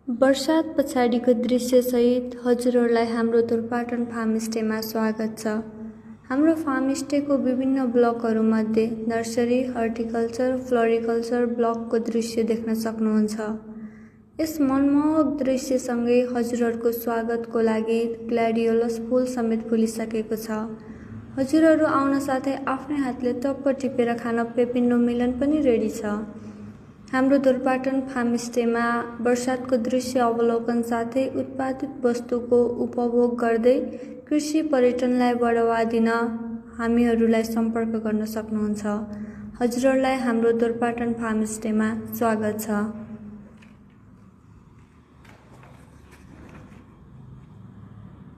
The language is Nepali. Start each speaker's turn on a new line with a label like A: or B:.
A: वर्षात पछाडिको दृश्यसहित हजुरहरूलाई हाम्रो तोरपाटन फार्मस्टेमा स्वागत छ। हाम्रो फार्मस्टेको विभिन्न ब्लकहरूमध्ये नर्सरी, हर्टिकल्चर, फ्लोरिकल्चर ब्लकको दृश्य देख्न सक्नुहुन्छ। यस मनमोहक दृश्यसँगै हजुरहरूको स्वागतको लागि ग्ल्याडियोलस फूल समेत फुलिसकेको छ। हजुरहरू आउन साथै आफ्नै हातले टप्प टिपेर खान पेपिनो मिलन पनि रेडी छ। हाम्रो तोरपाटन फार्मस्टेमा वर्षातको दृश्य अवलोकन साथै उत्पादित वस्तुको उपभोग गर्दै कृषि पर्यटनलाई बढावा दिन हामीहरूलाई सम्पर्क गर्न सक्नुहुन्छ। हजुरहरूलाई हाम्रो तोरपाटन फार्मस्टेमा स्वागत छ।